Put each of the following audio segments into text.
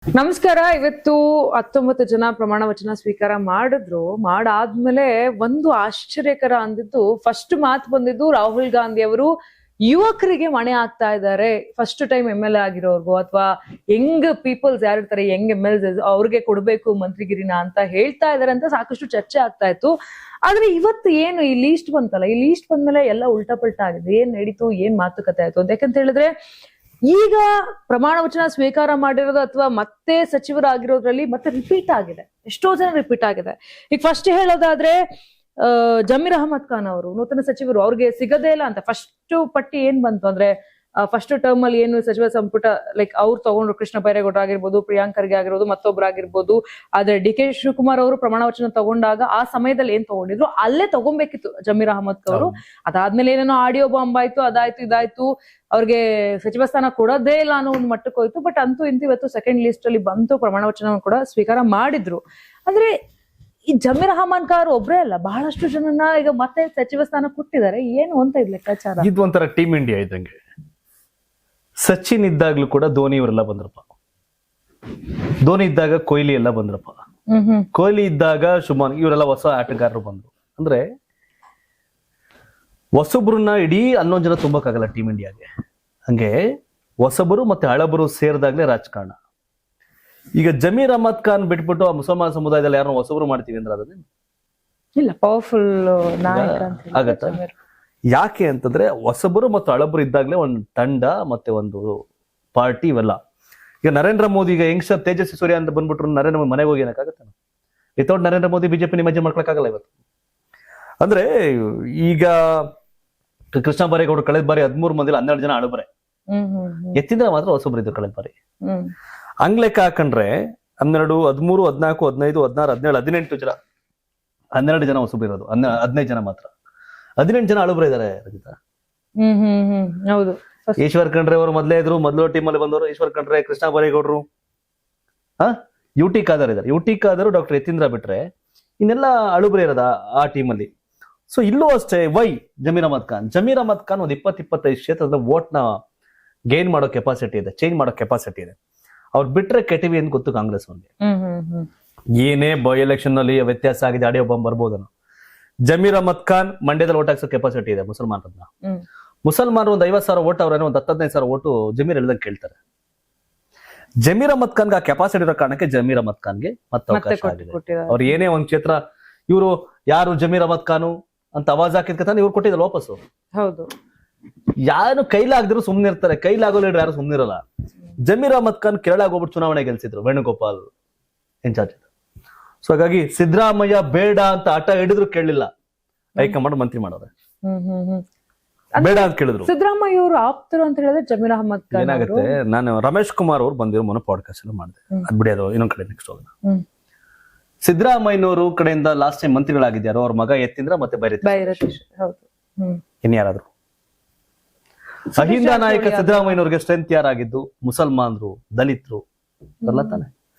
ನಮಸ್ಕಾರ. ಇವತ್ತು 19 ಜನ ಪ್ರಮಾಣ ವಚನ ಸ್ವೀಕಾರ ಮಾಡಿದ್ರು. ಮಾಡಾದ್ಮೇಲೆ ಒಂದು ಆಶ್ಚರ್ಯಕರ ಅಂದಿದ್ದು, ಫಸ್ಟ್ ಮಾತು ಬಂದಿದ್ದು ರಾಹುಲ್ ಗಾಂಧಿ ಅವರು ಯುವಕರಿಗೆ ಮಣೆ ಆಗ್ತಾ ಇದ್ದಾರೆ. ಫಸ್ಟ್ ಟೈಮ್ MLA ಆಗಿರೋರ್ಗು ಅಥವಾ ಯಂಗ್ ಪೀಪಲ್ಸ್ ಯಾರಿರ್ತಾರೆ, ಯಂಗ್ MLAs ಅವ್ರಿಗೆ ಕೊಡ್ಬೇಕು ಮಂತ್ರಿಗಿರಿನ ಅಂತ ಹೇಳ್ತಾ ಇದಾರೆ ಅಂತ ಸಾಕಷ್ಟು ಚರ್ಚೆ ಆಗ್ತಾ ಇತ್ತು. ಆದ್ರೆ ಇವತ್ತು ಏನು ಈ ಲೀಸ್ಟ್ ಬಂತಲ್ಲ, ಈ ಲೀಸ್ಟ್ ಬಂದ್ಮೇಲೆ ಎಲ್ಲ ಉಲ್ಟಾ ಪಲ್ಟಾ ಆಗಿದೆ. ಏನ್ ನಡೀತು, ಏನ್ ಮಾತುಕತೆ ಆಯ್ತು ಅಂತ. ಯಾಕಂತ ಹೇಳಿದ್ರೆ ಈಗ ಪ್ರಮಾಣ ವಚನ ಸ್ವೀಕಾರ ಮಾಡಿರೋದು ಅಥವಾ ಮತ್ತೆ ಸಚಿವರಾಗಿರೋದ್ರಲ್ಲಿ ಮತ್ತೆ ರಿಪೀಟ್ ಆಗಿದೆ, ಎಷ್ಟೋ ಜನ ರಿಪೀಟ್ ಆಗಿದೆ. ಈಗ ಫಸ್ಟ್ ಹೇಳೋದಾದ್ರೆ ಜಮೀರ್ ಅಹಮದ್ ಖಾನ್ ಅವರು ನೂತನ ಸಚಿವರು, ಅವ್ರಿಗೆ ಸಿಗದೇ ಇಲ್ಲ ಅಂತ ಫಸ್ಟ್ ಪಟ್ಟಿ ಏನ್ ಬಂತು ಅಂದ್ರೆ, ಫಸ್ಟ್ ಟರ್ಮ್ ಅಲ್ಲಿ ಏನು ಸಚಿವ ಸಂಪುಟ ಲೈಕ್ ಅವ್ರು ತಗೊಂಡ್ರು, ಕೃಷ್ಣ ಬೈರೇಗೌಡ ಆಗಿರ್ಬೋದು, ಪ್ರಿಯಾಂಕ್ ಖರ್ಗೆ ಆಗಿರ್ಬೋದು, ಮತ್ತೊಬ್ರಾಗಿರ್ಬೋದು. ಆದ್ರೆ DK ಶಿವಕುಮಾರ್ ಅವರು ಪ್ರಮಾಣ ವಚನ ತಗೊಂಡಾಗ ಆ ಸಮಯದಲ್ಲಿ ಏನ್ ತಗೊಂಡಿದ್ರು ಅಲ್ಲೇ ತಗೊಬೇಕಿತ್ತು ಜಮೀರ್ ಅಹಮದ್ ಅವರು. ಅದಾದ್ಮೇಲೆ ಏನೇನೋ ಆಡಿಯೋ ಬಾಂಬ್ ಆಯ್ತು, ಅದಾಯ್ತು ಇದಾಯ್ತು, ಅವ್ರಿಗೆ ಸಚಿವ ಸ್ಥಾನ ಕೊಡೋದೇ ಇಲ್ಲ ಅನ್ನೋ ಒಂದು ಮಟ್ಟಕ್ಕೆ ಹೋಯ್ತು. ಬಟ್ ಅಂತೂ ಇಂತೂ ಇವತ್ತು ಸೆಕೆಂಡ್ ಲಿಸ್ಟ್ ಅಲ್ಲಿ ಬಂತು, ಪ್ರಮಾಣ ವಚನ ಕೂಡ ಸ್ವೀಕಾರ ಮಾಡಿದ್ರು. ಅಂದ್ರೆ ಈ ಜಮೀರ್ ಅಹಮದ್ ಖಾನ್ ಒಬ್ರೇ ಅಲ್ಲ, ಬಹಳಷ್ಟು ಜನನ ಈಗ ಮತ್ತೆ ಸಚಿವ ಸ್ಥಾನ ಕೊಟ್ಟಿದ್ದಾರೆ. ಏನು ಅಂತ ಇದ್ ಲೆಕ್ಕಾಚಾರ? ಇದು ಒಂಥರ ಟೀಮ್ ಇಂಡಿಯಾ ಇದ್ದಂಗೆ. ಸಚಿನ್ ಇದ್ದಾಗ್ಲೂ ಕೂಡ ಧೋನಿ ಇವರೆಲ್ಲ ಬಂದ್ರಪ್ಪ, ಧೋನಿ ಇದ್ದಾಗ ಕೊಹ್ಲಿ ಎಲ್ಲ ಬಂದ್ರಪ್ಪ, ಕೊಹ್ಲಿ ಇದ್ದಾಗ ಶುಭಾನ್, ಇವರೆಲ್ಲ ಹೊಸ ಆಟಗಾರರು ಬಂದ್ರು. ಅಂದ್ರೆ ಹೊಸಬ್ರನ್ನ ಇಡೀ 11 ಜನ ತುಂಬಕ್ಕಾಗಲ್ಲ ಟೀಮ್ ಇಂಡಿಯಾಗೆ. ಹಂಗೆ ಹೊಸಬರು ಮತ್ತೆ ಹಳಬರು ಸೇರಿದಾಗ್ಲೇ ರಾಜಕಾರಣ. ಈಗ ಜಮೀರ್ ಅಹಮದ್ ಖಾನ್ ಬಿಟ್ಬಿಟ್ಟು ಆ ಮುಸಲ್ಮಾನ ಸಮುದಾಯದಲ್ಲಿ ಯಾರನ್ನ ಹೊಸಬರು ಮಾಡ್ತೀವಿ ಅಂದ್ರೆ ಅದನ್ನ ಇಲ್ಲ, ಪವರ್ಫುಲ್ ನಾಯಕ ಅಂತ ಆಗತ್ತ. ಯಾಕೆ ಅಂತಂದ್ರೆ ಹೊಸಬರು ಮತ್ತು ಹಳಬರು ಇದ್ದಾಗ್ಲೇ ಒಂದು ತಂಡ ಮತ್ತೆ ಒಂದು ಪಾರ್ಟಿ ಇವೆಲ್ಲ. ಈಗ ನರೇಂದ್ರ ಮೋದಿ, ಈಗ ಯಂಗ್ಸ್ಟರ್ ತೇಜಸ್ವಿ ಸೂರ್ಯ ಅಂತ ಬಂದ್ಬಿಟ್ರು, ನರೇಂದ್ರ ಮೋದಿ ಮನೆಗೆ ಹೋಗಿ ಏನಕ್ಕಾಗತ್ತೆ? ವಿತೌಟ್ ನರೇಂದ್ರ ಮೋದಿ ಬಿಜೆಪಿ ನಿಮಜ್ಜೆ ಮಾಡ್ಕೊಳಕ್ಕಾಗಲ್ಲ ಇವತ್ತು. ಅಂದ್ರೆ ಈಗ ಕೃಷ್ಣ ಬೈರೇಗೌಡರು ಕಳೆದ ಬಾರಿ 13 ಮಂದಿಲಿ 12 ಜನ ಹಳಬರೆ, ಎತ್ತಿದ್ರೆ ಮಾತ್ರ ಹೊಸಬ್ರು ಇದ್ರು ಕಳೆದ ಬಾರಿ. ಹಂಗ್ ಲೆಕ್ಕ ಹಾಕೊಂಡ್ರೆ 12, 13, 14, 15, 16, 17, 18 ಜನ, 12 ಜನ ಹೊಸಬ್ರು ಇರೋದು, 15 ಜನ ಮಾತ್ರ. 18 ಜನ ಹಳಬ್ರು ಇದಾರೆ ರಜಿತಾ. ಹೌದು. ಈಶ್ವರ್ ಖಂಡ್ರೆ ಅವರು ಮೊದಲೇ ಇದ್ರು, ಮೊದಲು ಟೀಮ್ ಅಲ್ಲಿ ಬಂದವರು ಈಶ್ವರ್ ಖಂಡ್ರೆ, ಕೃಷ್ಣ ಬೈರೇಗೌಡರು, UT ಖಾದರ್ ಇದಾರೆ. UT ಖಾದರ್, ಡಾಕ್ಟರ್ ಯತೀಂದ್ರ ಬಿಟ್ರೆ ಇನ್ನೆಲ್ಲ ಹಳಬ್ರು ಇರೋದ ಆ ಟೀಮ್ ಅಲ್ಲಿ. ಸೊ ಇಲ್ಲೂ ಅಷ್ಟೇ. ವೈ ಜಮೀರ್ ಅಹಮದ್ ಖಾನ್? ಜಮೀರ್ ಅಹಮದ್ ಖಾನ್ ಒಂದು 20-25 ಕ್ಷೇತ್ರದ ವೋಟ್ ನ ಗೇನ್ ಮಾಡೋ ಕೆಪಾಸಿಟಿ ಇದೆ, ಚೇಂಜ್ ಮಾಡೋ ಕೆಪಾಸಿಟಿ ಇದೆ. ಅವ್ರು ಬಿಟ್ರೆ ಕೆಟಿವಿ ಅಂತ ಗೊತ್ತು ಕಾಂಗ್ರೆಸ್ ಅವ್ರಿಗೆ. ಏನೇ ಬೈ ಎಲೆಕ್ಷನ್ ನಲ್ಲಿ ವ್ಯತ್ಯಾಸ ಆಗಿದೆ, ಆಡಿಯೋ ಬಾಂಬ್ ಬರ್ಬೋದನ್ನು. ಜಮೀರ್ ಅಹಮದ್ ಖಾನ್ ಮಂಡ್ಯದಲ್ಲಿ ಓಟ್ ಹಾಕ್ಸೋ ಕೆಪಾಸಿಟಿ ಇದೆ ಮುಸಲ್ಮಾನರನ್ನ. ಮುಸಲ್ಮಾನರು ಒಂದು 50,000 ಓಟ್ ಅವ್ರೇನೋ ಒಂದು 10-15,000 ಓಟು ಜಮೀರ್ ಹೇಳ್ದಂಗೆ ಕೇಳ್ತಾರೆ. ಜಮೀರ್ ಅಹಮದ್ ಖಾನ್ಗೆ ಆ ಕೆಪಾಸಿಟಿ ಇರೋ ಕಾರಣಕ್ಕೆ ಜಮೀರ್ ಅಹಮದ್ ಖಾನ್ಗೆ ಮತ್ತೆ ಅವಕಾಶ ಆಗಿದೆ. ಅವ್ರು ಏನೇ ಒಂದ್ ಕ್ಷೇತ್ರ, ಇವರು ಯಾರು ಜಮೀರ್ ಅಹಮದ್ ಖಾನು ಅಂತ ಅವಾಜ್ ಹಾಕಿದ್ಕಂತ ಇವ್ರು ಕೊಟ್ಟಿದ್ದಲ್ಲ ವಾಪಸ್ಸು. ಹೌದು. ಯಾರು ಕೈಲಾಗದಿದ್ರು ಸುಮ್ನೆ ಇರ್ತಾರೆ, ಕೈಲಾಗೋ ಲೀಡರ್ ಯಾರು ಸುಮ್ನೆ ಇರಲ್ಲ. ಜಮೀರ್ ಅಹಮದ್ ಖಾನ್ ಕೇರಳ ಹೋಗ್ಬಿಟ್ಟು ಚುನಾವಣೆ ಗೆಲ್ಸಿದ್ರು, ವೇಣುಗೋಪಾಲ್ ಇನ್ಚಾರ್ಜ್. ಸೊ ಹಾಗಾಗಿ ಸಿದ್ದರಾಮಯ್ಯ ಬೇಡ ಅಂತ ಹಠ ಹಿಡಿದ್ರು ಕೇಳಲಿಲ್ಲ, ಹೈಕಮಾಂಡ್ ಮಂತ್ರಿ ಮಾಡೋರೆ ಬೇಡ ಅಂತ ಕೇಳಿದ್ರು. ಸಿದ್ದರಾಮಯ್ಯ ಅವರು ಆಪ್ತರು ಅಂತ ಹೇಳಿದ್ರೆ ಜಮೀರ್ ಅಹಮದ್ ಖಾನ್ ಏನಾಗುತ್ತೆ, ನಾನು ರಮೇಶ್ ಕುಮಾರ್ ಅವ್ರು ಬಂದಿರೋ ಮೊನ್ನೆ ಪಾಡ್ಕಾಸ್ಟ್ ಎಲ್ಲ ಮಾಡಿದೆ, ಅದ್ ಬಿಡಿ, ಅದು ಇನ್ನೊಂದ್ ಕಡೆ ನೆಕ್ಸ್ಟ್ ಹೋಗೋಣ. ಸಿದ್ದರಾಮಯ್ಯನವರು ಕಡೆಯಿಂದ ಲಾಸ್ಟ್ ಟೈಮ್ ಮಂತ್ರಿಗಳಾಗಿದ್ಯಾರೋ ಅವ್ರ ಮಗ ಯತೀಂದ್ರ ಮತ್ತೆ ಬೈರತೀಶ್, ಇನ್ಯಾರಾದ್ರು? ಅಹಿಂದ ನಾಯಕ ಸಿದ್ದರಾಮಯ್ಯನವ್ರಿಗೆ ಸ್ಟ್ರೆಂತ್ ಯಾರಾಗಿದ್ದು? ಮುಸಲ್ಮಾನರು, ದಲಿತರು ಅಲ್ಲ ತಾನೆ.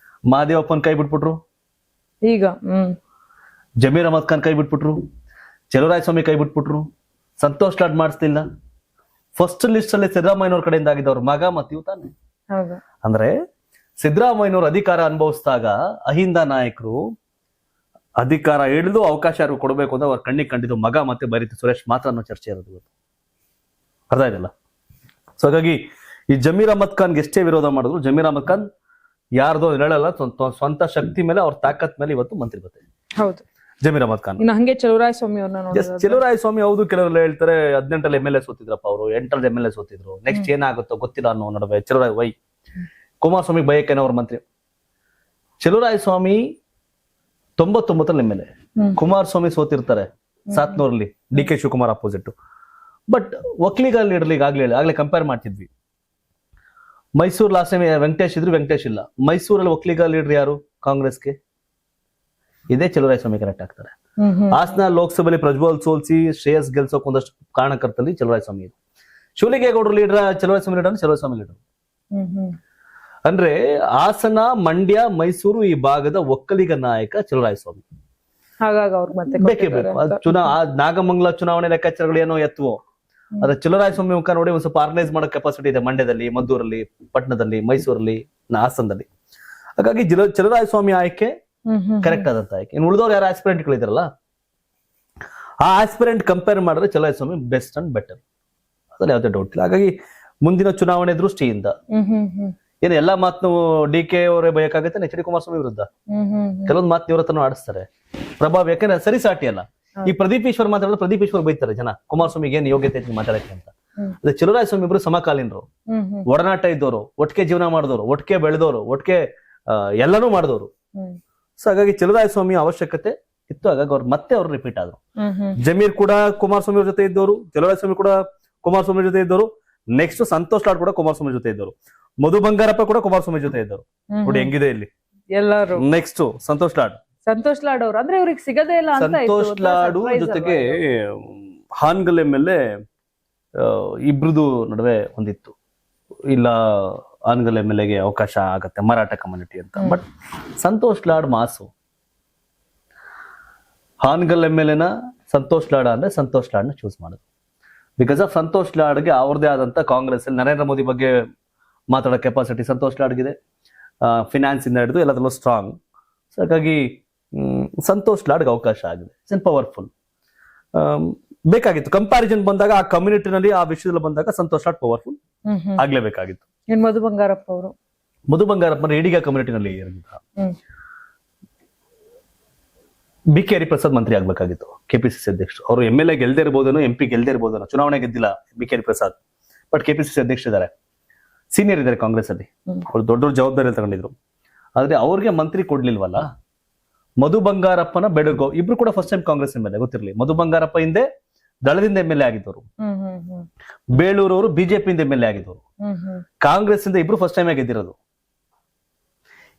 ಮಹಾದೇವಪ್ಪನ್ ಕೈ ಬಿಟ್ಬಿಟ್ರು, ಈಗ ಜಮೀರ್ ಅಹಮದ್ ಖಾನ್ ಕೈ ಬಿಟ್ಬಿಟ್ರು, ಚಲುವರಾಯಸ್ವಾಮಿ ಕೈ ಬಿಟ್ಬಿಟ್ರು, ಸಂತೋಷ್ ಲಾಡ್ ಮಾಡಿಸ್ತಿಲ್ಲ. ಫಸ್ಟ್ ಲಿಸ್ಟ್ ಅಲ್ಲಿ ಸಿದ್ದರಾಮಯ್ಯನವ್ರ ಕಡೆಯಿಂದ ಆಗಿದ್ದವ್ರ ಮಗ ಮತ್ತೆ ಇವ್ ತಾನೆ. ಅಂದ್ರೆ ಸಿದ್ದರಾಮಯ್ಯನವರು ಅಧಿಕಾರ ಅನುಭವಿಸಿದಾಗ ಅಹಿಂದ ನಾಯಕರು ಅಧಿಕಾರ ಹಿಡಿದು ಅವಕಾಶ ಯಾರು ಕೊಡಬೇಕು ಅಂತ ಅವ್ರ ಕಣ್ಣಿಗೆ ಕಂಡಿದ್ದು ಮಗ ಮತ್ತೆ ಬೈರತಿ ಸುರೇಶ್ ಮಾತ್ರ ಅನ್ನೋ ಚರ್ಚೆ ಇರೋದು, ಅರ್ಥ ಇದೆಯಲ್ಲ. ಸೊ ಹಾಗಾಗಿ ಈ ಜಮೀರ್ ಅಹಮದ್ ಖಾನ್ಗೆ ಎಷ್ಟೇ ವಿರೋಧ ಮಾಡಿದ್ರು, ಜಮೀರ್ ಅಹಮದ್ ಖಾನ್ ಯಾರ್ದೋ ಹೇಳಲ್ಲ, ಸ್ವಂತ ಶಕ್ತಿ ಮೇಲೆ, ಅವ್ರ ತಾಕತ್ ಮೇಲೆ ಇವತ್ತು ಮಂತ್ರಿ ಬರ್ತಾರೆ. ಹೌದು, ಜಮೀರ್ ಅಹಮದ್ ಖಾನ್. ಹಂಗೆ ಚಲುವರಾಯಸ್ವಾಮಿ ಅವ್ರನ್ನ ಚಲುವರಾಯಸ್ವಾಮಿ, ಹೌದು, ಕೆಲವರೆಲ್ಲ ಹೇಳ್ತಾರೆ 18ರಲ್ಲಿ MLA ಸೋತಿದ್ರಪ್ಪ ಅವರು, 8ರಲ್ಲಿ MLA ಸೋತಿದ್ರು, ನೆಕ್ಸ್ಟ್ ಏನಾಗುತ್ತೋ ಗೊತ್ತಿಲ್ಲ ಅನ್ನೋ ನಡುವೆ ಚಲುವರಾಯ ವೈ ಕುಮಾರಸ್ವಾಮಿ ಬಯಕೇನ ಅವ್ರ ಮಂತ್ರಿ. ಚಲುವರಾಯಸ್ವಾಮಿ 99ರಲ್ಲಿ MLA, ಕುಮಾರಸ್ವಾಮಿ ಸೋತಿರ್ತಾರೆ 700ರಲ್ಲಿ, DK Shivakumar opposite. But Vokkaliga leader ಆಗ್ಲೇ ಕಂಪೇರ್ ಮಾಡ್ತಿದ್ವಿ. ಮೈಸೂರು ಲಾಸ್ಟ್ ಟೈಮ್ ವೆಂಕಟೇಶ್ ಇದ್ರು, ವೆಂಕಟೇಶ್ ಇಲ್ಲ. ಮೈಸೂರಲ್ಲಿ ಒಕ್ಕಲಿಗ ಲೀಡರ್ ಯಾರು ಕಾಂಗ್ರೆಸ್ಗೆ? ಇದೇ ಚಲುವರಾಯಸ್ವಾಮಿ ಕನೆಕ್ಟ್ ಆಗ್ತಾರೆ. ಹಾಸನ ಲೋಕಸಭೆಯಲ್ಲಿ ಪ್ರಜ್ವಲ್ ಸೋಲ್ಸಿ ಶ್ರೇಯಸ್ ಗೆಲ್ಸೋಕ್ ಒಂದಷ್ಟು ಕಾರಣಕರ್ತಲ್ಲಿ ಚಲುವರಾಯಸ್ವಾಮಿ ಇದೆ. ಶಿವಲಿಂಗೇಗೌಡರು ಲೀಡರ್, ಚಲುವರಾಯಸ್ವಾಮಿ ಲೀಡರ್. ಅಂದ್ರೆ ಹಾಸನ, ಮಂಡ್ಯ, ಮೈಸೂರು ಈ ಭಾಗದ ಒಕ್ಕಲಿಗ ನಾಯಕ ಚಲುವರಾಯಸ್ವಾಮಿ. ಹಾಗಾಗಿ ಅವ್ರು ಮತ್ತೆ ಬೇಕೇ ಬೇಕು. ನಾಗಮಂಗಲ ಚುನಾವಣೆ ಲೆಕ್ಕಾಚಾರಗಳು ಏನೋ ಎತ್ತುವೋ, ಅದ್ರ ಚಲುವರಾಯಸ್ವಾಮಿ ಮುಖ ನೋಡಿ ಒಂದ್ ಸ್ವಲ್ಪ ಆರ್ಗನೈಸ್ ಮಾಡೋ ಕೆಪಾಸಿಟಿ ಇದೆ ಮಂಡ್ಯದಲ್ಲಿ, ಮದ್ದೂರಲ್ಲಿ, ಪಟ್ಟಣದಲ್ಲಿ, ಮೈಸೂರಲ್ಲಿ, ಹಾಸನದಲ್ಲಿ. ಹಾಗಾಗಿ ಚಲುವರಾಯಸ್ವಾಮಿ ಆಯ್ಕೆ ಕರೆಕ್ಟ್ ಆದಂತ ಆಯ್ಕೆ. ಇನ್ನು ಉಳಿದವ್ರು ಯಾರು ಆಸ್ಪಿರೆಂಟ್ ಗಳಿದಾರಲ್ಲ, ಆ ಆಸ್ಪಿರೆಂಟ್ ಕಂಪೇರ್ ಮಾಡಿದ್ರೆ ಚಲುವರಾಯಸ್ವಾಮಿ ಬೆಸ್ಟ್ ಅಂಡ್ ಬೆಟರ್, ಅದ್ರಲ್ಲಿ ಯಾವುದೇ ಡೌಟ್ ಇಲ್ಲ. ಹಾಗಾಗಿ ಮುಂದಿನ ಚುನಾವಣೆ ದೃಷ್ಟಿಯಿಂದ ಏನು ಎಲ್ಲಾ ಮಾತನ್ನು DK ಅವರೇ ಬಯಕಾಗುತ್ತೆ, ಎಚ್ ಡಿ ಕುಮಾರಸ್ವಾಮಿ ವಿರುದ್ಧ ಕೆಲವೊಂದು ಮಾತು ಇವ್ರ ಹತ್ರನೂ ಆಡಿಸ್ತಾರೆ ಪ್ರಭಾವ್, ಯಾಕಂದ್ರೆ ಸರಿ ಸಾಟಿ ಅಲ್ಲ. ಈ ಪ್ರದೀಪ್ ಈಶ್ವರ್ ಮಾತಾಡಿದ್ರೆ ಪ್ರದೀಪ್ ಈಶ್ವರ್ ಬೈತಾರೆ ಜನ, ಕುಮಾರಸ್ವಾಮಿಗೆ ಏನ್ ಯೋಗ್ಯತೆ ಐತಿ ಮಾತಾಡಕ್ಕೆ ಅಂತ. ಅದೇ ಚಲುವರಾಯಸ್ವಾಮಿ ಇಬ್ರು ಸಮಕಾಲೀನರು, ಒಡನಾಟ ಇದ್ದವರು, ಒಟ್ಟಿಗೆ ಜೀವನ ಮಾಡಿದವರು, ಒಟ್ಟಿಗೆ ಬೆಳೆದವರು, ಒಟ್ಟಿಗೆ ಎಲ್ಲಾನು ಮಾಡಿದವರು. ಸೊ ಹಾಗಾಗಿ ಚಲುವರಾಯಸ್ವಾಮಿ ಅವಶ್ಯಕತೆ ಇತ್ತು. ಹಾಗಾಗಿ ಅವ್ರು ರಿಪೀಟ್ ಆದ್ರು. ಜಮೀರ್ ಕೂಡ ಕುಮಾರಸ್ವಾಮಿ ಅವ್ರ ಜೊತೆ ಇದ್ದವರು, ಚಲುವರಾಯಸ್ವಾಮಿ ಕೂಡ ಕುಮಾರಸ್ವಾಮಿ ಜೊತೆ ಇದ್ದವರು. ನೆಕ್ಸ್ಟ್ ಸಂತೋಷ್ ಲಾಡ್ ಕೂಡ ಕುಮಾರಸ್ವಾಮಿ ಜೊತೆ ಇದ್ದವರು. ಮಧು ಬಂಗಾರಪ್ಪ ಕೂಡ ಕುಮಾರಸ್ವಾಮಿ ಜೊತೆ ಇದ್ದವರು. ನೋಡಿ ಹೆಂಗಿದೆ ಇಲ್ಲಿ ಎಲ್ಲರೂ. ನೆಕ್ಸ್ಟ್ ಸಂತೋಷ್ ಲಾಡ್ ಅವರು ಅಂದ್ರೆ ಇವ್ರಿಗೆ ಸಿಗದೇ ಇಲ್ಲ ಅಂತ. ಸಂತೋಷ್ ಲಾಡು ಜೊತೆಗೆ ಹಾನ್ಗಲ್ ಮೇಲೆ ಇಬ್ರದು ನಡುವೆ ಒಂದಿತ್ತು, ಇಲ್ಲ ಹಾನ್ಗಲ್ MLA ಅವಕಾಶ ಆಗತ್ತೆ ಮರಾಠ ಕಮ್ಯುನಿಟಿ ಅಂತ. ಬಟ್ ಸಂತೋಷ್ ಲಾಡ್ ಮಾಸು, ಹಾನ್ಗಲ್ MLA ಸಂತೋಷ್ ಲಾಡ್ ಅಂದ್ರೆ ಸಂತೋಷ್ ಲಾಡ್ನ ಚೂಸ್ ಮಾಡೋದು. ಬಿಕಾಸ್ ಆಫ್ ಸಂತೋಷ್ ಲಾಡ್ಗೆ ಅವ್ರದೇ ಆದಂತ ಕಾಂಗ್ರೆಸ್ ಅಲ್ಲಿ ನರೇಂದ್ರ ಮೋದಿ ಬಗ್ಗೆ ಮಾತಾಡೋ ಕೆಪಾಸಿಟಿ ಸಂತೋಷ್ ಲಾಡ್ಗಿದೆ, ಫಿನಾನ್ಸ್ ಇಂದ ಹಿಡಿದು ಎಲ್ಲದರಲ್ಲೂ ಸ್ಟ್ರಾಂಗ್. ಸೊ ಹಾಗಾಗಿ ಸಂತೋಷ್ ಲಾಡ್ಗೆ ಅವಕಾಶ ಆಗಿದೆ. It's powerful. ಬೇಕಾಗಿತ್ತು ಕಂಪ್ಯಾರಿಸನ್ ಬಂದಾಗ, ಆ ಕಮ್ಯುನಿಟಿನಲ್ಲಿ ಆ ವಿಷಯದಲ್ಲಿ ಬಂದಾಗ ಸಂತೋಷ್ ಲಾಡ್ ಪವರ್ಫುಲ್ ಆಗ್ಲೇಬೇಕಾಗಿತ್ತು. ಮಧು ಬಂಗಾರಪ್ಪ ಅವರು, ಮಧು ಬಂಗಾರಪ್ಪ ಈಡಿಗ ಕಮ್ಯುನಿಟಿನಲ್ಲಿ BK ಹರಿಪ್ರಸಾದ್ ಮಂತ್ರಿ ಆಗ್ಬೇಕಾಗಿತ್ತು, KPCC ಅಧ್ಯಕ್ಷರು. ಅವರು MLA ಗೆಲ್ದೇ ಇರ್ಬೋದೇನೋ, MP ಗೆಲ್ದೇ ಇರ್ಬೋದೇನೋ, ಚುನಾವಣೆ ಗೆದ್ದಿಲ್ಲ BK ಹರಿಪ್ರಸಾದ್, ಬಟ್ KPCC ಅಧ್ಯಕ್ಷ ಇದ್ದಾರೆ, ಸೀನಿಯರ್ ಇದ್ದಾರೆ ಕಾಂಗ್ರೆಸ್ ಅಲ್ಲಿ, ಅವ್ರು ದೊಡ್ಡ ಜವಾಬ್ದಾರಿ ತಗೊಂಡಿದ್ರು. ಆದ್ರೆ ಅವ್ರಿಗೆ ಮಂತ್ರಿ ಕೊಡ್ಲಿಲ್ವಲ್ಲ. ಮಧು ಬಂಗಾರಪ್ಪನ ಬೇಡರ್ಗೋ ಇಬ್ರು ಕೂಡ ಫಸ್ಟ್ ಟೈಮ್ ಕಾಂಗ್ರೆಸ್ MLA, ಗೊತ್ತಿರಲಿ. ಮಧು ಬಂಗಾರಪ್ಪ ಹಿಂದೆ ದಳದಿಂದ MLA ಆಗಿದ್ದವರು, ಬೇಳೂರವರು BJP ಇಂದ MLA ಆಗಿದ್ದವರು, ಕಾಂಗ್ರೆಸ್ ಇಂದ ಇಬ್ರು ಫಸ್ಟ್ ಟೈಮ್ ಗೆದ್ದಿರೋದು.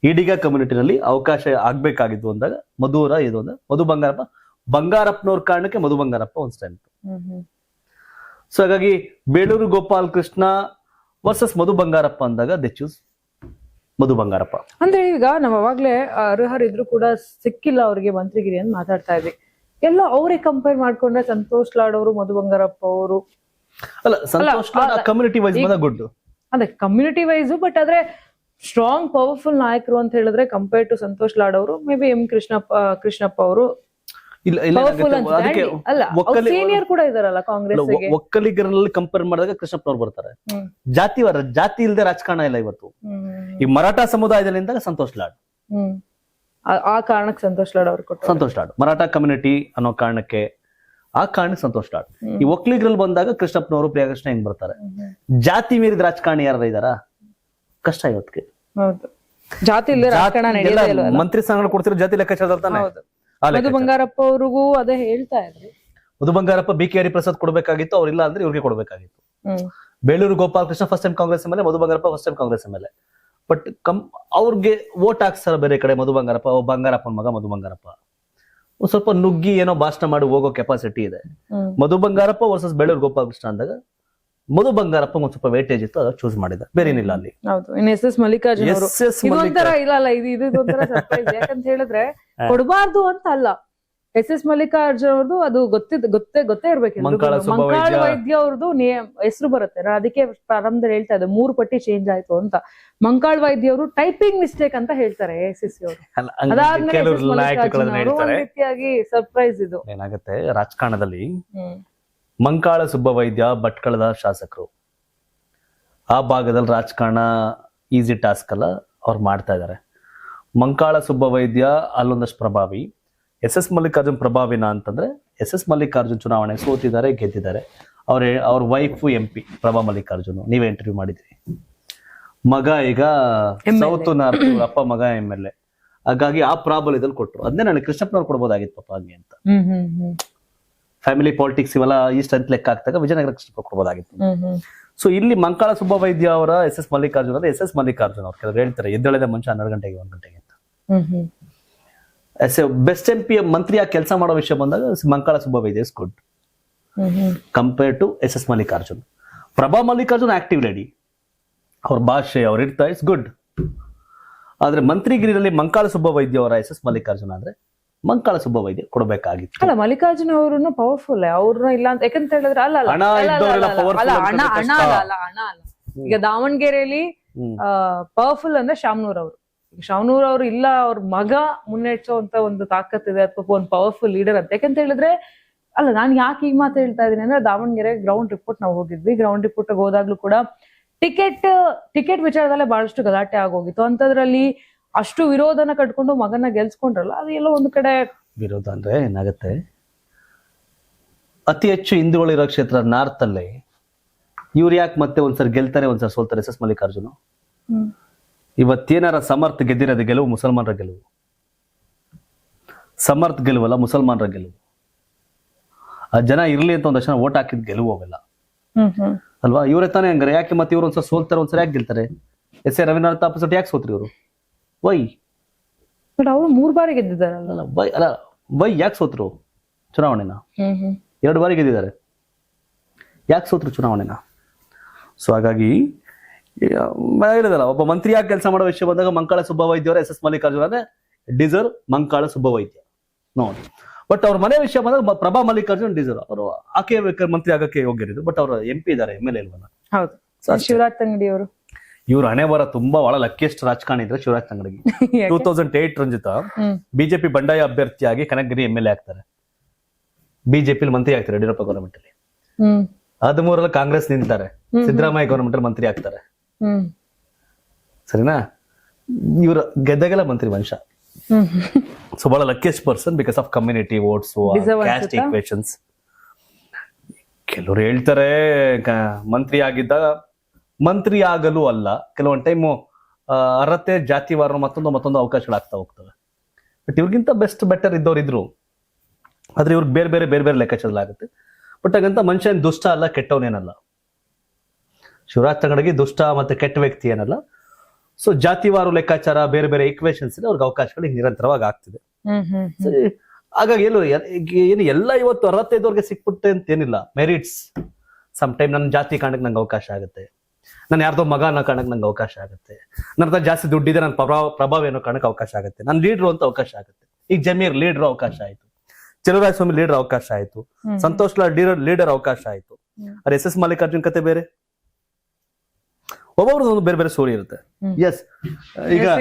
ಈಡಿಗ ಕಮ್ಯುನಿಟಿನಲ್ಲಿ ಅವಕಾಶ ಆಗ್ಬೇಕಾಗಿದ್ದು ಅಂದಾಗ ಮಧು ಬಂಗಾರಪ್ಪನವ್ರ ಕಾರಣಕ್ಕೆ ಮಧು ಬಂಗಾರಪ್ಪ ಒಂದು ಸ್ಟ್ಯಾಂಡ್. ಸೊ ಹಾಗಾಗಿ ಬೇಳೂರು ಗೋಪಾಲ್ ಕೃಷ್ಣ ವರ್ಸಸ್ ಮಧು ಬಂಗಾರಪ್ಪ ಅಂದಾಗ ದೆ ಚೂಸ್ ಮಧು ಬಂಗಾರಪ್ಪ. ಅಂದ್ರೆ ಈಗ ನಾವು ಅವಾಗ್ಲೇ ಅರ್ಹರಿದ್ರು ಕೂಡ ಸಿಕ್ಕಿಲ್ಲ ಅವ್ರಿಗೆ ಮಂತ್ರಿಗಿರಿ ಅಂತ ಮಾತಾಡ್ತಾ ಇದ್ವಿ. ಎಲ್ಲ ಅವ್ರಿಗೆ ಕಂಪೇರ್ ಮಾಡ್ಕೊಂಡ್ರೆ ಸಂತೋಷ್ ಲಾಡ್ ಅವರು, ಮಧು ಬಂಗಾರಪ್ಪ ಅವರು ಅಲ್ಲ, Santosh Lad community wise good, ಅದೇ ಕಮ್ಯುನಿಟಿ ವೈಸ್. ಬಟ್ ಆದ್ರೆ ಸ್ಟ್ರಾಂಗ್ ಪವರ್ಫುಲ್ ನಾಯಕರು ಅಂತ ಹೇಳಿದ್ರೆ ಕಂಪೇರ್ ಟು ಸಂತೋಷ್ ಲಾಡ್ ಅವರು ಮೇ ಬಿ ಕೃಷ್ಣಪ್ಪ ಅವರು ಸೀನಿಯರ್ ಕೂಡ ಇದಾರಲ್ಲ ಕಾಂಗ್ರೆಸ್. ಒಕ್ಕಲಿಗರಲ್ಲಿ ಕಂಪೇರ್ ಮಾಡಿದಾಗ ಕೃಷ್ಣಪ್ಪನವ್ರು ಬರ್ತಾರೆ. ಜಾತಿ ಇಲ್ಲದೆ ರಾಜಕಾರಣ ಇಲ್ಲ ಇವತ್ತು. ಈ ಮರಾಠ ಸಮುದಾಯದಿಂದ ಸಂತೋಷ್ ಲಾಡ್, ಆ ಕಾರಣಕ್ಕೆ ಸಂತೋಷ್ ಲಾಡ್ ಅವರು ಕೊಟ್ಟರು. ಸಂತೋಷ್ ಲಾಡ್ ಮರಾಠ ಕಮ್ಯುನಿಟಿ ಅನ್ನೋ ಕಾರಣಕ್ಕೆ, ಆ ಕಾರಣಕ್ಕೆ ಸಂತೋಷ್ ಲಾಡ್. ಈ ಒಕ್ಕಲಿಗರಲ್ಲಿ ಬಂದಾಗ ಕೃಷ್ಣಪ್ಪನವರು, ಪ್ರಿಯಕೃಷ್ಣ ಹೆಂಗ್ ಬರ್ತಾರೆ. ಜಾತಿ ಮೀರಿದ ರಾಜಕಾರಣಿ ಯಾರು ಇದಾರ? ಕಷ್ಟ ಇವತ್ತಿಗೆ. ಜಾತಿ ಇಲ್ಲ ರಾಜಕಾರಣ ಮಂತ್ರಿ ಸ್ಥಾನಗಳು ಕೊಡ್ತಿರೋ ಜಾತಿ ಲೆಕ್ಕಾಚಾರ. ಮಧು ಬಂಗಾರಪ್ಪ ಅವ್ರಿಗೂ ಅದೇ ಹೇಳ್ತಾ ಇದ್ರಿ. ಮಧು ಬಂಗಾರಪ್ಪ BK ಹರಿಪ್ರಸಾದ್ ಕೊಡ್ಬೇಕಾಗಿತ್ತು, ಅವ್ರಿಲ್ಲ ಅಂದ್ರೆ ಇವ್ರಿಗೆ ಕೊಡ್ಬೇಕಾಗಿತ್ತು. Beluru Gopal Krishna first time Congress MLA, Madhu Bangarappa first time Congress MLA. But ಅವ್ರಿಗೆ ವೋಟ್ ಹಾಕ್ಸ್ತಾರ ಬೇರೆ ಕಡೆ. ಮಧು ಬಂಗಾರಪ್ಪನ ಮಗ ಮಧು ಬಂಗಾರಪ್ಪ ಒಂದ್ ಸ್ವಲ್ಪ ನುಗ್ಗಿ ಏನೋ ಭಾಷಣ ಮಾಡಿ ಹೋಗೋ ಕೆಪಾಸಿಟಿ ಇದೆ. ಮಧು ಬಂಗಾರಪ್ಪ ವರ್ಸಸ್ ಬೇಳೂರು ಗೋಪಾಲ್ ಕೃಷ್ಣ ಅಂದಾಗ ಮಧು ಬಂಗಾರಪ್ಪ ಒಂದ್ ಸ್ವಲ್ಪ ವೇಟೇಜ್ ಇತ್ತು, ಅದನ್ನ ಚೂಸ್ ಮಾಡಿದ, ಬೇರೆ ಏನಿಲ್ಲ ಅಲ್ಲಿ. ಹೌದು. ಇನ್ನು SS ಮಲ್ಲಿಕಾರ್ಜುನ್ ಅವರು ಇದೊಂಥರ ಇದೊಂಥರ ಸರ್ಪ್ರೈಸ್. ಯಾಕಂತ ಹೇಳಿದ್ರೆ ಕೊಡಬಾರ್ದು ಅಂತ ಅಲ್ಲ, SS ಮಲ್ಲಿಕಾರ್ಜುನ್ ಅವ್ರದ್ದು ಅದು ಗೊತ್ತೇ ಇರ್ಬೇಕು. ಮಂಕಾಳ ವೈದ್ಯ ಅವ್ರದ್ದು ಹೆಸರು ಬರುತ್ತೆ. ನಾನು ಅದಕ್ಕೆ ಪ್ರಾರಂಭದಲ್ಲಿ ಹೇಳ್ತಾ ಇದ್ದೆ 3 ಪಟ್ಟಿ ಚೇಂಜ್ ಆಯ್ತು ಅಂತ. ಮಂಕಾಳ ವೈದ್ಯ ಅವರು ಟೈಪಿಂಗ್ ಮಿಸ್ಟೇಕ್ ಅಂತ ಹೇಳ್ತಾರೆ SSC ಅವರು. ಅದಾದ್ಮೇಲೆ ರೀತಿಯಾಗಿ ಸರ್ಪ್ರೈಸ್. ಇದು ಏನಾಗುತ್ತೆ ರಾಜಕಾರಣದಲ್ಲಿ, ಮಂಕಾಳ ಸುಬ್ಬವೈದ್ಯ ಭಟ್ಕಳದ ಶಾಸಕರು, ಆ ಭಾಗದಲ್ಲಿ ರಾಜಕಾರಣ ಈಸಿ ಟಾಸ್ಕ್ ಅಲ್ಲ, ಅವ್ರು ಮಾಡ್ತಾ ಇದ್ದಾರೆ. ಮಂಕಾಳ ಸುಬ್ಬವೈದ್ಯ ಅಲ್ಲೊಂದಷ್ಟು ಪ್ರಭಾವಿ, SS ಮಲ್ಲಿಕಾರ್ಜುನ್ ಪ್ರಭಾವಿನ ಅಂತಂದ್ರೆ SS ಮಲ್ಲಿಕಾರ್ಜುನ್ ಚುನಾವಣೆ ಸೋತಿದ್ದಾರೆ, ಗೆದ್ದಿದ್ದಾರೆ. ಅವ್ರ ವೈಫ್ MP ಪ್ರಭಾ ಮಲ್ಲಿಕಾರ್ಜುನ್, ನೀವೇ ಇಂಟರ್ವ್ಯೂ ಮಾಡಿದ್ರಿ. ಮಗ ಈಗ ಸೌತ್ ನಾರ್ತ್, ಅಪ್ಪ ಮಗ MLA. ಹಾಗಾಗಿ ಆ ಪ್ರಾಬಲ್ಯದಲ್ಲಿ ಕೊಟ್ರು. ಅದನ್ನೇ ನನಗೆ ಕೃಷ್ಣಪ್ಪನವ್ರು ಕೊಡ್ಬೋದಾಗಿತ್ತು ಪಪ್ಪ ಹಂಗೆ ಅಂತ. ಫ್ಯಾಮಿಲಿ ಪಾಲಿಟಿಕ್ಸ್ ಇವೆಲ್ಲ ಈ ಸ್ಟ್ರೆಂತ್ ಲೆಕ್ಕ ಆಗ್ತಾಗ ವಿಜಯನಗರ ಕೃಷ್ಣಪ್ಪ ಕೊಡ್ಬೋದಾಗಿತ್ತು. ಸೊ ಇಲ್ಲಿ ಮಂಕಾಳ ಸುಬ್ಬವೈದ್ಯ ಅವರ SS ಮಲ್ಲಿಕಾರ್ಜುನ್ ಅಂದ್ರೆ SS ಮಲ್ಲಿಕಾರ್ಜುನ್ ಅವ್ರು ಕೆಲವರು ಹೇಳ್ತಾರೆ ಎದ್ದೇಳದ ಮುಂಚೆ 12 ಗಂಟೆಗೆ 1 ಗಂಟೆಗೆ ಅಂತ. ಬೆಸ್ಟ್ MP ಮಂತ್ರಿಯಾಗಿ ಕೆಲಸ ಮಾಡೋ ವಿಷಯ ಬಂದಾಗ Mankala Subbavaidya is good compare to SS Mallikarjun. Prabha Mallikarjun active lady, ಅವ್ರ ಭಾಷೆ ಅವ್ರ ಇರ್ತಾ ಇಸ್ ಗುಡ್. ಆದ್ರೆ ಮಂತ್ರಿಗಿರಿಯಲ್ಲಿ ಮಂಕಾಳ ಸುಬ್ಬವೈದ್ಯ ಅವರ SS ಮಲ್ಲಿಕಾರ್ಜುನ್ ಅಂದ್ರೆ ಮಂಕಾಳ ಸುಬ್ಬವೈದ್ಯ ಕೊಡಬೇಕಾಗಿತ್ತು. ಅಲ್ಲ, ಮಲ್ಲಿಕಾರ್ಜುನ್ ಅವ್ರನ್ನು ಪವರ್ಫುಲ್, ಅವ್ರನ್ನ ಇಲ್ಲ ಅಂತ ಯಾಕಂತ ಹೇಳಿದ್ರೆ ಅಲ್ಲ ಹಣ ಅಲ್ಲ. ಈಗ ದಾವಣಗೆರೆಯಲ್ಲಿ ಪವರ್ಫುಲ್ ಅಂದ್ರೆ ಶಾಮನೂರ್ ಅವರು, ಶಾವನೂರ್ ಅವ್ರು ಇಲ್ಲ, ಅವ್ರ ಮಗ ಮುನ್ನಡೆಸೋಂತ ಒಂದು ತಾಕತ್ತಿದೆ ಅಥವಾ ಒಂದು ಪವರ್ಫುಲ್ ಲೀಡರ್ ಅಂತ. ಯಾಕಂತ ಹೇಳಿದ್ರೆ ಅಲ್ಲ, ನಾನು ಯಾಕೆ ಈ ಮಾತು ಹೇಳ್ತಾ ಇದ್ದೀನಿ ಅಂದ್ರೆ, ದಾವಣಗೆರೆ ಗ್ರೌಂಡ್ ರಿಪೋರ್ಟ್ ನಾವು ಹೋಗಿದ್ವಿ. ಗ್ರೌಂಡ್ ರಿಪೋರ್ಟ್ ಹೋದಾಗ್ಲೂ ಕೂಡ ಟಿಕೆಟ್ ವಿಚಾರದಲ್ಲೇ ಬಹಳಷ್ಟು ಗಲಾಟೆ ಆಗೋಗಿತ್ತು. ಅಂತದ್ರಲ್ಲಿ ಅಷ್ಟು ವಿರೋಧನ ಕಟ್ಕೊಂಡು ಮಗನ ಗೆಲ್ಸ್ಕೊಂಡ್ರಲ್ಲ, ಅದು ಎಲ್ಲೋ ಒಂದು ಕಡೆ ವಿರೋಧ ಅಂದ್ರೆ ಏನಾಗತ್ತೆ, ಅತಿ ಹೆಚ್ಚು ಹಿಂದೂಗಳಿರೋ ಕ್ಷೇತ್ರ ನಾರ್ತ್ ಅಲ್ಲಿ ಇವ್ರು ಯಾಕೆ ಮತ್ತೆ ಒಂದ್ಸರಿ ಗೆಲ್ತಾರೆ ಒಂದ್ಸರಿ ಸೋಲ್ತಾರೆ? ಎಸ್ ಎಸ್ ಮಲ್ಲಿಕಾರ್ಜುನ ಇವತ್ತೇನಾರ ಸಮರ್ಥ ಗೆದ್ದಿರೋದು ಗೆಲುವು ಮುಸಲ್ಮಾನರ ಗೆಲುವು, ಸಮರ್ಥ ಗೆಲುವಲ್ಲ ಮುಸಲ್ಮಾನರ ಗೆಲುವು. ಆ ಜನ ಇರ್ಲಿ ಅಂತ ಒಂದಷ್ಟು ಜನ ಓಟ್ ಹಾಕಿದ್ ಗೆಲುವು ಅವೆಲ್ಲ ಅಲ್ವಾ? ಇವರೇ ತಾನೇ ಹಂಗಾರೆ. ಯಾಕೆ ಮತ್ತೆ ಇವ್ರು ಒಂದ್ಸಲ ಸೋಲ್ತಾರೆ ಒಂದ್ಸರಿ ಯಾಕೆ ಗೆಲ್ತಾರೆ? ಎಸ್ ಎ ರವೀಂದ್ರನಾಥ್ ಆಪೋಸಿಟ್ ಯಾಕೆ ಸೋತ್ರಿ ಇವರು? ವೈ? ಬಟ್ ಅವರು 3 ಬಾರಿ ಗೆದ್ದಿದ್ದಾರಲ್ಲ. ವೈ ಯಾಕೆ ಸೋತ್ರು ಚುನಾವಣೆನ? 2 ಬಾರಿ ಗೆದ್ದಿದ್ದಾರೆ. ಯಾಕೆ ಸೋತ್ರು ಚುನಾವಣೆನ? ಸೊ ಹಾಗಾಗಿ ಹೇಳಿದಲ್ಲ, ಒಬ್ಬ ಮಂತ್ರಿ ಯಾಕೆ ಕೆಲಸ ಮಾಡೋ ವಿಷಯ ಬಂದಾಗ ಮಂಕಾಳ ಸುಬ್ಬವೈದ್ಯ ಅವರ ಎಸ್ ಎಸ್ ಮಲ್ಲಿಕಾರ್ಜುನ ಅಂದ್ರೆ ಡಿಸರ್ವ್ ಮಂಕಾಳ ಸುಬ್ಬವೈದ್ಯ ನೋಡಿ. ಬಟ್ ಅವ್ರ ಮನೆ ವಿಷಯ ಬಂದಾಗ ಪ್ರಭಾ ಮಲ್ಲಿಕಾರ್ಜುನ್ ಡಿಸರ್ವ್. ಅವರು ಆಕೆ ಮಂತ್ರಿ ಆಗಕ್ಕೆ ಯೋಗ್ಯರಿದ್ರು, ಬಟ್ ಅವ್ರ MP ಇದಾರೆ, MLA ಇಲ್ವಲ್ಲ. ಹೌದು. ಶಿವರಾಜ್ ತಂಗಡಿ ಅವರು, ಇವ್ರು ಹಣೆ ಬರ ತುಂಬಾ ಬಹಳ ಲಕ್ಕಿಯಸ್ಟ್ ರಾಜಕಾರಣಿ ಇದ್ರೆ ಶಿವರಾಜ್ ತಂಗಡಿಗೆ. 2008 ರಂಜಿತ ಬಿಜೆಪಿ ಬಂಡಾಯ ಅಭ್ಯರ್ಥಿಯಾಗಿ ಕನಕಗಿರಿ MLA ಆಗ್ತಾರೆ. ಬಿಜೆಪಿ ಮಂತ್ರಿ ಆಗ್ತಾರೆ ಯಡಿಯೂರಪ್ಪ ಗವರ್ಮೆಂಟ್ ಅಲ್ಲಿ. 13 ಕಾಂಗ್ರೆಸ್ ನಿಂತಾರೆ, ಸಿದ್ದರಾಮಯ್ಯ ಗವರ್ಮೆಂಟ್ ಅಲ್ಲಿ ಮಂತ್ರಿ ಆಗ್ತಾರೆ. ಸರಿನಾ? ಇವ್ರ ಗೆದ್ದಗೆಲ್ಲ ಮಂತ್ರಿ ವಂಶ. ಸೊ ಬಹಳ luckiest person because of community votes, caste equations. ಕೆಲವರು ಹೇಳ್ತಾರೆ ಮಂತ್ರಿ ಆಗಿದ್ದಾಗ ಮಂತ್ರಿ ಆಗಲು ಅಲ್ಲ, ಕೆಲವೊಂದು ಟೈಮು ಅರ್ಹತೆ ಜಾತಿವಾರ ಮತ್ತೊಂದು ಅವಕಾಶಗಳಾಗ್ತಾ ಹೋಗ್ತವೆ. ಬಟ್ ಇವ್ರಿಗಿಂತ ಬೆಟರ್ ಇದ್ದವ್ರು ಇದ್ರು, ಆದ್ರೆ ಇವ್ರಿಗೆ ಬೇರೆ ಬೇರೆ ಲೆಕ್ಕಾಚಾರಗಳಾಗುತ್ತೆ. ಬಟ್ ಹಾಗಂತ ಮನುಷ್ಯನ್ ದುಷ್ಟ ಅಲ್ಲ, ಕೆಟ್ಟವನೇನಲ್ಲ. ಶಿವರಾಜ್ ತಂಗಡಿಗೆ ದುಷ್ಟ ಮತ್ತೆ ಕೆಟ್ಟ ವ್ಯಕ್ತಿ ಏನಲ್ಲ. ಸೊ ಜಾತಿವಾರು ಲೆಕ್ಕಾಚಾರ, ಬೇರೆ ಈಕ್ವೇಷನ್ಸ್ ಅವ್ರಿಗೆ ಅವಕಾಶಗಳು ನಿರಂತರವಾಗಿ ಆಗ್ತಿದೆ. ಹಾಗಾಗಿ ಏನು ಎಲ್ಲ ಇವತ್ತು ಅರ್ಹತೆ ಇದ್ದವ್ರಿಗೆ ಸಿಕ್ಬಿಟ್ಟೆ ಅಂತ ಏನಿಲ್ಲ. ಮೆರಿಟ್ಸ್ ಸಮ್ ಟೈಮ್ ನನ್ನ ಜಾತಿ ಕಾರಣಕ್ಕೆ ನಂಗೆ ಅವಕಾಶ ಆಗುತ್ತೆ, ನಾನು ಯಾರ್ದೋ ಮಗ ಅನ್ನೋ ಕಾರಣಕ್ಕೆ ನಂಗೆ ಅವಕಾಶ ಆಗುತ್ತೆ, ನನ್ನ ಹತ್ರ ಜಾಸ್ತಿ ದುಡ್ಡಿದೆ ನನ್ನ ಪ್ರಭಾವ ಏನೋ ಕಾರಣಕ್ಕೆ ಅವಕಾಶ ಆಗುತ್ತೆ, ನನ್ನ ಲೀಡ್ರು ಅಂತ ಅವಕಾಶ ಆಗುತ್ತೆ. ಈಗ ಜಮೀರ್ ಲೀಡರ್ ಅವಕಾಶ ಆಯ್ತು, ಚಲುವರಾಯ ಸ್ವಾಮಿ ಲೀಡರ್ ಅವಕಾಶ ಆಯ್ತು, ಸಂತೋಷ್ ಲಾಲ್ ಲೀಡರ್ ಅವಕಾಶ ಆಯ್ತು. ಅರೆ ಎಸ್ ಎಸ್ ಮಲ್ಲಿಕಾರ್ಜುನ್ ಕತೆ ಬೇರೆ, ಒಬ್ಬೊಬ್ರದ್ದು ಬೇರೆ ಸ್ಟೋರಿ ಇರುತ್ತೆ. ಎಸ್,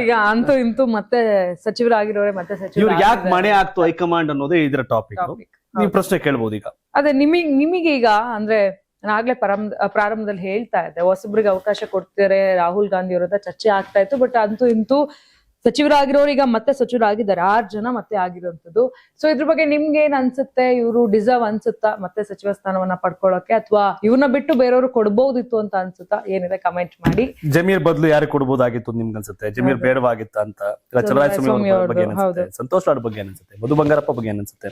ಈಗ ಅಂತೂ ಇಂತೂ ಮತ್ತೆ ಸಚಿವರಾಗಿರೋರೆ ಮತ್ತೆ ಇವ್ರಿಗೆ ಯಾಕೆ ಮನೆ ಆಗ್ತು ಹೈಕಮಾಂಡ್ ಅನ್ನೋದೇ ಇದರ ಟಾಪಿಕ್. ನೀವು ಪ್ರಶ್ನೆ ಕೇಳ್ಬೋದು ಈಗ. ಅದೇ ನಿಮಗೆ ಈಗ ಅಂದ್ರೆ ನಾನು ಆಗ್ಲೇ ಪ್ರಾರಂಭದಲ್ಲಿ ಹೇಳ್ತಾ ಇದ್ದೆ, ಹೊಸಬ್ರಿಗೆ ಅವಕಾಶ ಕೊಡ್ತಾರೆ ರಾಹುಲ್ ಗಾಂಧಿ ಅವರ ಚರ್ಚೆ ಆಗ್ತಾ ಇತ್ತು. ಬಟ್ ಅಂತೂ ಇಂತೂ ಸಚಿವರಾಗಿರೋರು ಈಗ ಮತ್ತೆ ಸಚಿವರಾಗಿದ್ದಾರೆ, 6 ಜನ ಮತ್ತೆ ಆಗಿರುವಂತದ್ದು. ಸೊ ಇದ್ರ ಬಗ್ಗೆ ನಿಮ್ಗೆ ಏನ್ ಅನ್ಸುತ್ತೆ? ಇವರು ಡಿಸರ್ವ್ ಅನ್ಸುತ್ತಾ ಮತ್ತೆ ಸಚಿವ ಸ್ಥಾನವನ್ನ ಪಡ್ಕೊಳ್ಳೋಕೆ, ಅಥವಾ ಇವ್ರನ್ನ ಬಿಟ್ಟು ಬೇರೆಯವ್ರು ಕೊಡ್ಬೋದಿತ್ತು ಅಂತ ಅನ್ಸುತ್ತಾ? ಏನಿದೆ ಕಮೆಂಟ್ ಮಾಡಿ. ಜಮೀರ್ ಬದಲು ಯಾರು ಕೊಡ್ಬೋದಾಗಿತ್ತು ನಿಮ್ಗೆ ಅನ್ಸುತ್ತೆ? ಜಮೀರ್ ಬೇಡವಾಗಿತ್ತ ಅಂತ? ಸಂತೋಷ್ ಲಾಡ್ ಬಗ್ಗೆ ಏನ್ಸುತ್ತೆ? ಮಧು ಬಂಗಾರಪ್ಪ ಬಗ್ಗೆ ಏನ್ಸುತ್ತೆ?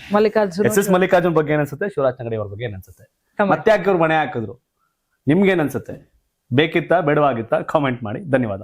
ಎಸ್ ಎಸ್ ಮಲ್ಲಿಕಾರ್ಜುನ್ ಬಗ್ಗೆ ಏನ್ಸುತ್ತೆ? ಶಿವರಾಜ್ ತಂಗಡಿ ಅವ್ರ ಬಗ್ಗೆ ಏನ್ಸುತ್ತೆ? ಮತ್ತೆ ಯಾಕೆ ಅವ್ರು ಮನೆ ಹಾಕಿದ್ರು? ನಿಮ್ಗೆ ಏನ್ಸುತ್ತೆ? ಬೇಕಿತ್ತಾ ಬೇಡವಾಗಿತ್ತಾ? ಕಾಮೆಂಟ್ ಮಾಡಿ. ಧನ್ಯವಾದ.